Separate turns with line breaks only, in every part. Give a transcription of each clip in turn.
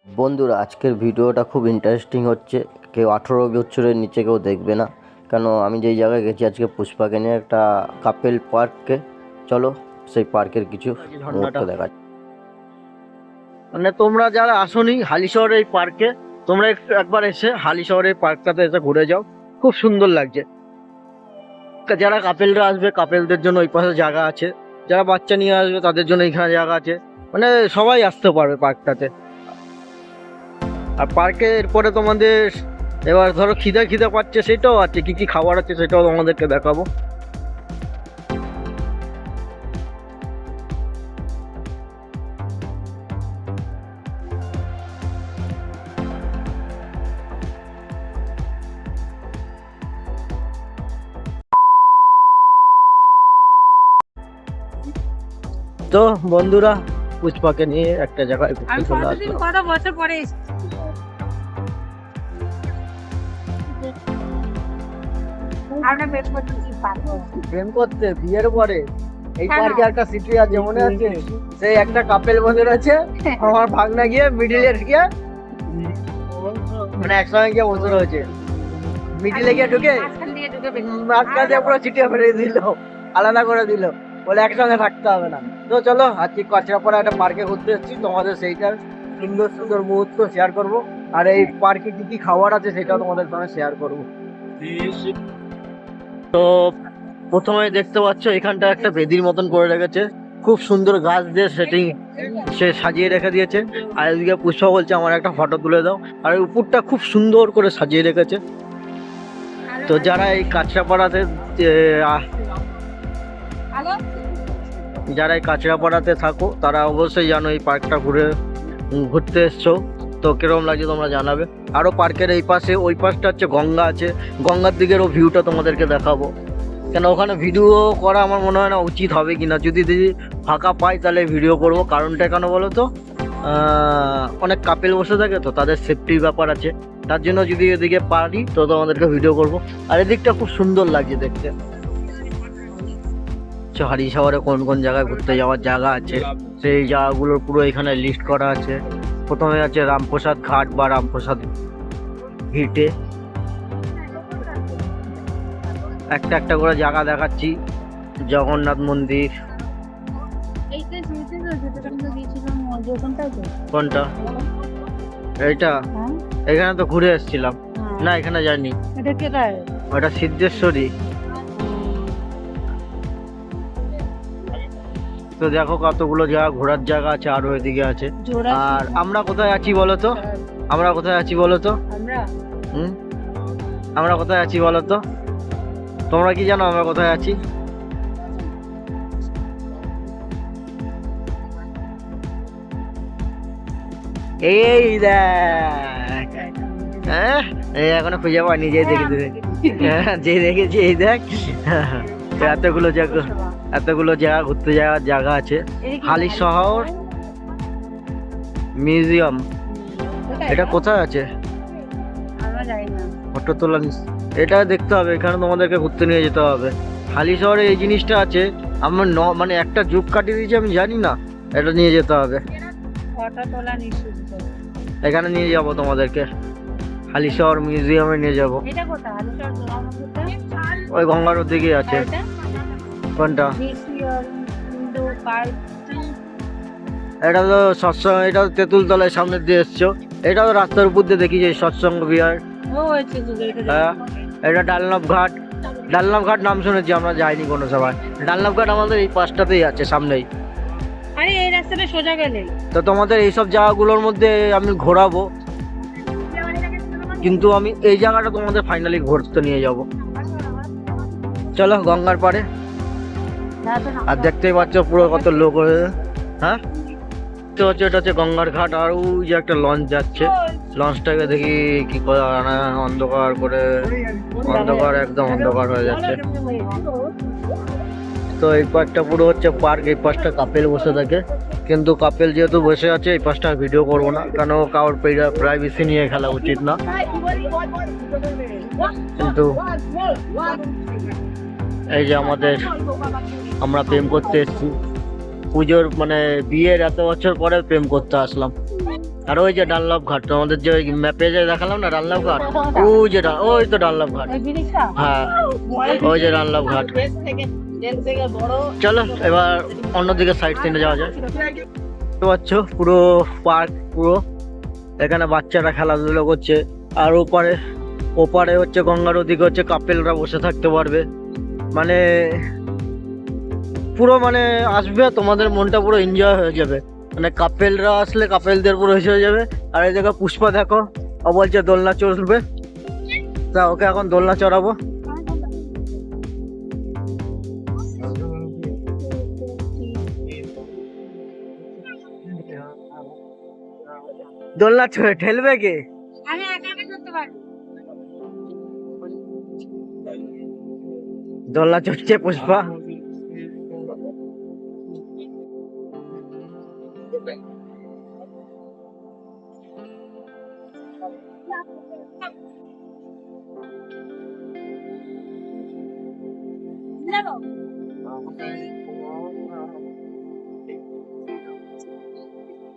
বন্ধুরা, আজকের ভিডিওটা খুব ইন্টারেস্টিং হচ্ছে। কেউ 18 বছরের নিচে কেউ দেখবে না, কেন আমি যেই জায়গায় গেছি আজকে পুষ্পাকে নিয়ে একটা কাপেল পার্কে। চলো সেই পার্কের কিছু মুহূর্ত দেখা।
মানে তোমরা যারা আসোনি হালিশহরের এই পার্কে, তোমরা একবার এসে হালিশহরের পার্কটাতে এসে ঘুরে যাও, খুব সুন্দর লাগছে। যারা কাপেলরা আসবে কাপেলদের জন্য ওই পাশে জায়গা আছে, যারা বাচ্চা নিয়ে আসবে তাদের জন্য এখানে জায়গা আছে, মানে সবাই আসতে পারবে পার্কটাতে। আর পার্কে এরপরে তোমাদের এবার ধরো খিদে পাচ্ছে, সেটাও আছে, কি কি খাবার আছে সেটাও তোমাদেরকে দেখাবো। তো বন্ধুরা, পুষ্পাকে নিয়ে একটা জায়গায় ঘুরতে চলে আসলাম।
কত বছর পরে আমরা
প্রেম করতে বিয়ের পরে এই
হ্যাঁ,
পার্কে একটা সিটি আছে, মনে আছে? সেই একটা কাপেল বসে আছে, আমার ভাগনা গিয়ে মিডিলে গিয়ে, মানে একসঙ্গে গিয়ে বসে রয়েছে, মিডিলে গিয়ে ঢুকে মাঝখান দিয়ে পুরো ছিটিয়ে ফেলে দিল, আলাদা করে দিল, বলে একসঙ্গে থাকতে হবে না। তো চলো আজকে কাঁচরাপাড়া একটা পার্কে ঘুরতে এসেছি, তোমাদের সেইটার সুন্দর সুন্দর মুহূর্ত শেয়ার করব। আর এই পার্কে কি কি খাবার আছে সেটাও তোমাদের সঙ্গে শেয়ার করব। তো প্রথমে দেখতে পাচ্ছ এখানটা একটা বেদির মতন করে রেখেছে, খুব সুন্দর গাছ দিয়ে সেটিং সে সাজিয়ে রেখে দিয়েছে। আর এদিকে পুষ্পা বলছে আমার একটা ফটো তুলে দাও, আর উপরটা খুব সুন্দর করে সাজিয়ে রেখেছে। তো যারা এই কাঁচরাপাড়াতে কাঁচরাপাড়াতে থাকো তারা অবশ্যই জানো এই পার্কটা ঘুরতে এসছো। তো কিরকম লাগছে তোমরা জানাবে। আরও পার্কের এই পাশে ওই পাশটা হচ্ছে গঙ্গা আছে, গঙ্গার দিকেরও ভিউটা তোমাদেরকে দেখাবো। কেন ওখানে ভিডিও করা আমার মনে হয় না উচিত হবে কিনা, যদি ফাঁকা পাই তাহলে ভিডিও করব। কারণটা কেন বলো তো, অনেক কাপেল বসে থাকে তো তাদের সেফটির ব্যাপার আছে, তার জন্য যদি এদিকে পারি তো তোমাদেরকে ভিডিও করব। আর এদিকটা খুব সুন্দর লাগছে দেখতে। হালিশহরে কোন কোন জায়গায় ঘুরতে যাওয়ার জায়গা আছে সেই জায়গাগুলোর পুরো এখানে লিস্ট করা আছে। প্রথমে আছে রামপ্রসাদ ঘাট বা রামপ্রসাদ হিটে, একটা একটা করে জায়গা দেখাচ্ছি। জগন্নাথ মন্দির, কোনটা এইটা? এখানে তো ঘুরে এসেছিলাম না, এখানে যাইনি। ওটা সিদ্ধেশ্বরী। তো দেখো কতগুলো জায়গা ঘোরার জায়গা আছে, আরো এদিকে আছে। আর আমরা কোথায় আছি বলো তো, আমরা কোথায় আছি বলো তো? আমরা কোথায় আছি বলো তো? তোমরা কি জানো আমরা কোথায় আছি? এই দেখ, হ্যাঁ এই এখনো খুঁজে পাই, নিজেই দেখে দেবে। যে দেখেছি এই দেখ, এতগুলো জায়গা ঘুরতে যাওয়ার জায়গা আছে। হালিশহর মিউজিয়াম, এটা কোথায় আছে? ফটো তোলা, এটা দেখতে হবে, এখানে তোমাদেরকে ঘুরতে নিয়ে যেতে হবে। হালিশহরে এই জিনিসটা আছে, আমার মানে একটা যুগ কাটিয়ে দিয়েছে আমি জানি না, এটা নিয়ে যেতে হবে। এখানে নিয়ে যাব তোমাদেরকে, হালিশহর মিউজিয়ামে নিয়ে যাব। ওই গঙ্গার দিকে আছে। কোনটা? এটা তো সৎসঙ্গ, এটা তেঁতুলতলায় সামনে দিয়ে এসছো, এটা তো রাস্তার উপর দিয়ে দেখি যে সৎসঙ্গ বিহার। হ্যাঁ, এটা ডালনাভ ঘাট নাম শুনেছি, আমরা যাইনি কোনো সময়। ডালনাভ ঘাট আমাদের এই পাশটাতেই আছে, সামনেই।
এই রাস্তাটা সোজা গেলে
তো তোমাদের এইসব জায়গাগুলোর মধ্যে আমি ঘোরাবো, কিন্তু আমি এই জায়গাটা তোমাদের ফাইনালি ঘুরতে নিয়ে যাব। চলো গঙ্গার পাড়ে। আর দেখতেই পাচ্ছ পুরো কত লোক হয়েছে। হ্যাঁ, তো হচ্ছে এটা হচ্ছে গঙ্গার ঘাট। আর ওই যে একটা লঞ্চ যাচ্ছে, লঞ্চটাকে দেখি কি করে অন্ধকার করে, একদম অন্ধকার হয়ে যাচ্ছে। তো এই পাশটা পুরো হচ্ছে পার্ক, এই পাশটা কাপেল বসে থাকে, কিন্তু কাপেল যেহেতু বসে আছে এই পাশটা ভিডিও করবো না, কেন কারোর প্রাইভেসি নিয়ে খেলা উচিত না। কিন্তু এই যে আমরা প্রেম করতে এসেছি পুজোর, মানে বিয়ের এত বছর পরে প্রেম করতে আসলাম। আর ওই যে ডানলপ ঘাট, আমাদের যে ম্যাপে যে দেখালাম না ডানলপ ঘাট, ওই যে ওই তো ডানলপ ঘাট। হ্যাঁ ওই যে ডানলপ ঘাট। চলো এবার অন্যদিকে সাইড সিনে যাওয়া যায়। দেখতে পাচ্ছ পুরো পার্ক, পুরো এখানে বাচ্চারা খেলাধুলো করছে। আর ওপারে হচ্ছে গঙ্গার ওদিকে হচ্ছে কাপেলরা বসে থাকতে পারবে। মানে পুরো মানে আসবে তোমাদের মনটা পুরো এনজয় হয়ে যাবে। মানে কাপেলরা আসলে কাপেলদের পুরো হয়ে যাবে। আর এই জায়গায় পুষ্পা দেখো, ও বলছে দোলনা চড়বে, তা ওকে এখন দোলনা চড়াবো। দোলনা ঠেলবে কে?
আমি একা একা করতে পারি।
দোলনা চড়ছে পুষ্পা।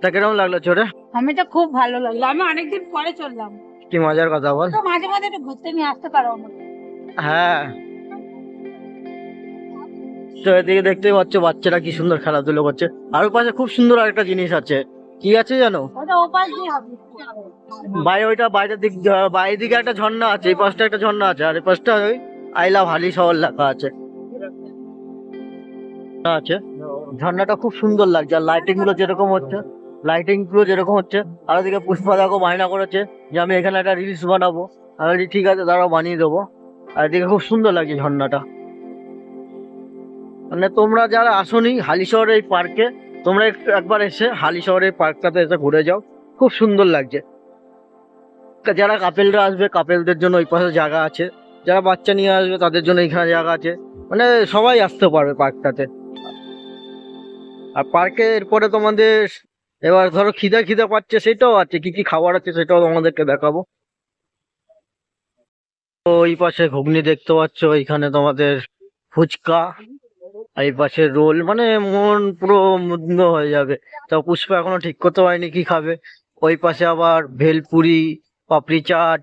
তা কিরকম লাগলো চড়ে?
আমি তো খুব ভালো লাগলো, আমি অনেকদিন পরে চললাম।
কি মজার কথা বল।
তো মাঝে মাঝে একটু ঘুরতে নিয়ে আসতে পারো আমাকে।
হ্যাঁ তো এদিকে দেখতেই পাচ্ছ বাচ্চারা কি সুন্দর খেলাধুলো করছে। আর ওর পাশে খুব সুন্দর আরেকটা জিনিস আছে, কি আছে জানো?
ওটা ওপাশ দিয়ে হবে।
ওইটা বাইরের দিকে একটা ঝর্ণা আছে, এই পাশটা একটা ঝর্ণা আছে, আর এই পাশটা ওই আই লাভ হালি শহর লেখা আছে। ঝর্ণাটা খুব সুন্দর লাগছে। আর লাইটিং গুলো যেরকম হচ্ছে, আর ওদিকে পুষ্পা দেখো বায়না করেছে যে আমি এখানে একটা রিলস বানাবো। আর বলছি, ঠিক আছে দাঁড়াও বানিয়ে দেবো। আর এদিকে খুব সুন্দর লাগছে ঝর্ণাটা। মানে তোমরা যারা আসোনি হালিশহরের এই পার্কে, তোমরা একবার এসে হালিশহরের পার্কটাতে এসে ঘুরে যাও, খুব সুন্দর লাগছে। যারা কাপেলরা আসবে কাপেলদের জন্য ওই পাশে জায়গা আছে, যারা বাচ্চা নিয়ে আসবে তাদের জন্য এখানে জায়গা আছে। মানে সবাই আসতে পারবে পার্কটাতে। আর পার্কে এরপরে তোমাদের এবার ধরো খিদা পাচ্ছে, সেটাও আছে, কি কি খাবার আছে সেটাও তোমাদেরকে দেখাবো। তো ওই পাশে ঘুগনি দেখতে পাচ্ছ, এখানে তোমাদের ফুচকা, আর এই পাশে রোল, মানে মন পুরো মুগ্ধ হয়ে যাবে। তো পুষ্পা এখনো ঠিক করতে পারেনি কি খাবে। ওই পাশে আবার ভেলপুরি, পাপড়ি চাট,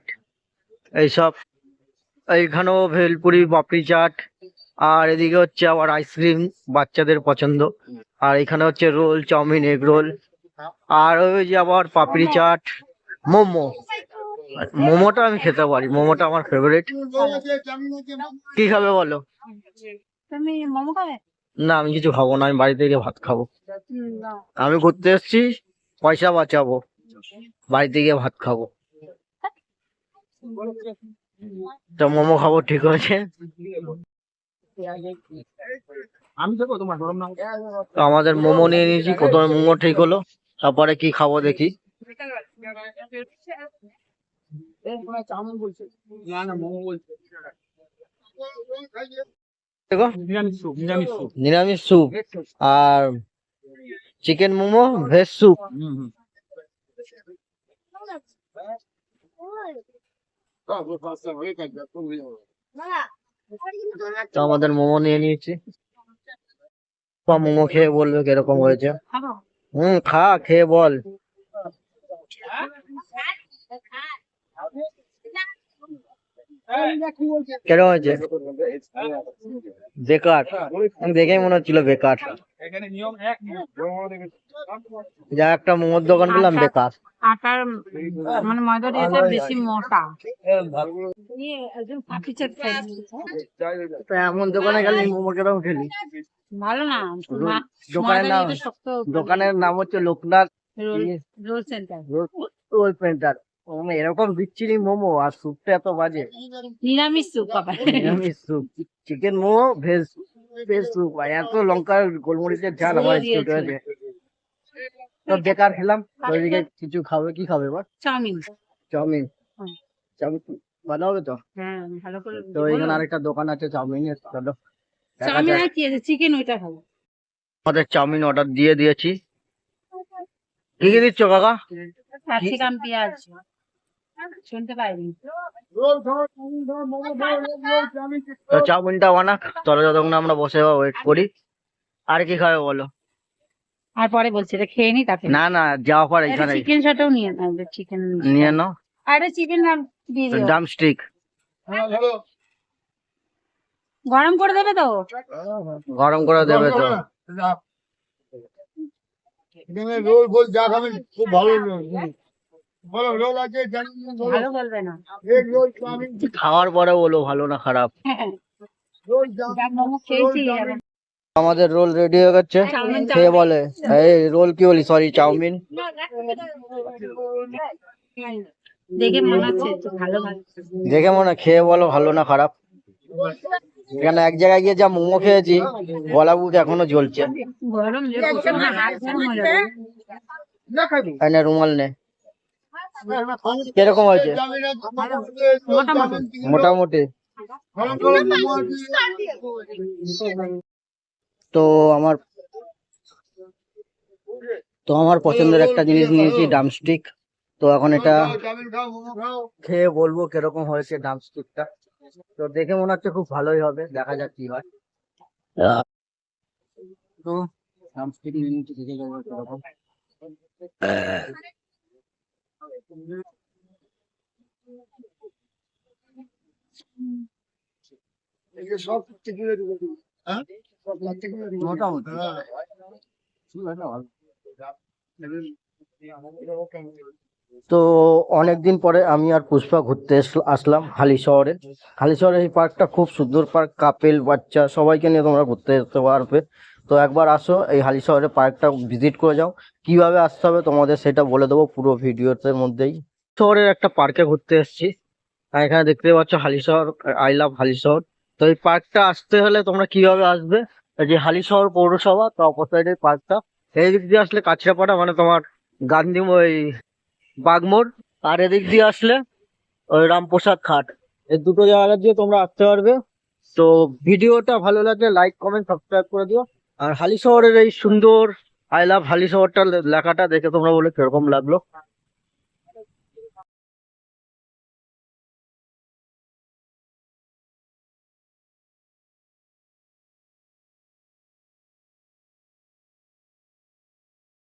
এইসব। এইখানেও ভেলপুরি, পাপড়ি চাট, আর এদিকে হচ্ছে আবার আইসক্রিম, বাচ্চাদের পছন্দ। আর এখানে হচ্ছে রোল, চাউমিন, এগ রোল, আর ওই যে আবার পাপড়ি চাট, মোমো। মোমোটা আমি খেতে পারি, মোমোটা আমার ফেভারিট। কি খাবে বলো?
তুমি মোমো খাবে?
না আমি কিছু খাবো না, আমি বাড়িতে গিয়ে ভাত খাবো। আমি ঘুরতে এসেছি, পয়সা বাঁচাবো, বাড়িতে গিয়ে ভাত খাবো। তো মোমো খাবো, ঠিক আছে। তো আমাদের মোমো নিয়ে নিয়েছি, প্রথমে মোমো ঠিক হলো, তারপরে কি খাবো দেখি। দেখো নিরামিষ স্যুপ আর চিকেন মোমো, ভেজ স্যুপ। তো আমাদের মোমো নিয়ে নিয়েছি, মোমো খেয়ে বলবে কিরকম হয়েছে। খা, খেয়ে বল। কেরম হয়েছে? বেকার, দেখেই মনে হচ্ছিল বেকার। যা একটা মোমোর দোকান পেলাম, বেকার।
আটার মানে ময়দা দিয়েছে বেশি মোটা।
এমন দোকানে গেলে মোমো কেরম খেলি?
ভালো না।
দোকানের নাম হচ্ছে Loknath
roll centre.
Roll centre. এরকম বিচ্ছিরি মোমো, আর স্যুপটা এত বাজে।
নিরামিষ স্যুপ আবার।
নিরামিষ soup, chicken momo, veg soup, এত লঙ্কার গোলমরিচের ঝাল আমার স্যুপ আছে। তো বেকার খেলাম। ওইদিকে কিছু খাবে, কি খাবে এবার?
চাউমিন।
চাউমিন ভালো হবে তো?
হ্যাঁ ভালো করে।
তো এখানে আরেকটা দোকান আছে চাউমিনের, চলো।
চাউমিন আর কি আছে? চিকেন, ওইটা খাবো।
আমাদের চাউমিন অর্ডার দিয়ে দিয়েছি। কি কি দিচ্ছ কাকা?
ক্যাপসিকাম, পেঁয়াজ। শুনতে পাইনি।
তো চাউমিনটা বানাক, চলো যতক্ষণ আমরা বসে ওয়েট করি। আর কি খাবে বলো?
আর পরে বলছি এটা খেয়ে নি তাকে
না না, যাওয়ার পর এখানে
চিকেন সাটাও নিয়ে নেবে চিকেন
নিয়ে নাও।
আরে চিকেন দিয়ে দিও
ড্রামস্টিক
গরম করে দেবে তো
গরম করে দেবে তো।
রোল গোল যা খাবেন খুব ভালো রোল বলো রোল আছে
ভালো বলবে না
এগ রোল চাউমিন
খাওয়ার পরে বলো ভালো না খারাপ।
রোল
যা মোমো খেয়েছি এখন
আমাদের রোল রেডি হয়ে গেছে,
চাউমিন,
খেয়ে বলে এই রোল কি বলি, সরি চাউমিন।
দেখে মনে হচ্ছে একটু ভালো ভালো
দেখে মনে হয়, খেয়ে বলো ভালো না খারাপ। এখানে এক জায়গায় গিয়ে যা মোমো খেয়েছি, গলা বুক এখনো জ্বলছে।
গরম যে প্রচন্ড হাত গরম হয়ে যাবে
এনে রুমাল নে। কিরকম হয়েছে? মোটামুটি। তো আমার পছন্দের একটা জিনিস নিয়েছি, ড্রামস্টিক। তো এখন এটা খেয়ে বলবো কিরকম হয়েছে ড্রামস্টিকটা। তো দেখে মনে হচ্ছে খুব ভালোই হবে, দেখা যাক কি হয়। তো ড্রামস্টিক নিয়ে নিচ্ছি, দেখে যাবো কিরকম।
সব থেকে হ্যাঁ
মোটামুটি তো অনেকদিন পরে আমি আর পুষ্পা ঘুরতে আসলাম হালিশহরে। হালিশহরের এই পার্কটা খুব সুন্দর পার্ক, কাপেল বাচ্চা সবাইকে নিয়ে তোমরা ঘুরতে যেতে পারবে। তো একবার আসো, এই হালিশহরের পার্কটা ভিজিট করে যাও। কিভাবে আসতে হবে তোমাদের সেটা বলে দেবো পুরো ভিডিওতে মধ্যেই। শহরের একটা পার্কে ঘুরতে এসেছি, আর এখানে দেখতে পাচ্ছ হালিশহর, আই লাভ হালিশহর। তো এই পার্কটা আসতে হলে তোমরা কিভাবে আসবে, এই যে হালিশহর পৌরসভা, তো অপোসাইডে পার্কটা। এই দিক দিয়ে আসলে কাছড়াপাড়া, মানে তোমার গান্ধী ওই বাগমোড়, আর এদিক দিয়ে আসলে ওই রামপ্রসাদ ঘাট, এই দুটো জায়গা দিয়ে তোমরা আসতে পারবে। তো ভিডিওটা ভালো লাগলে লাইক কমেন্ট সাবস্ক্রাইব করে দিও। আর হালিশহরের এই সুন্দর আই লাভ হালিশহরটা লেখাটা দেখে তোমরা বলে কিরকম লাগলো।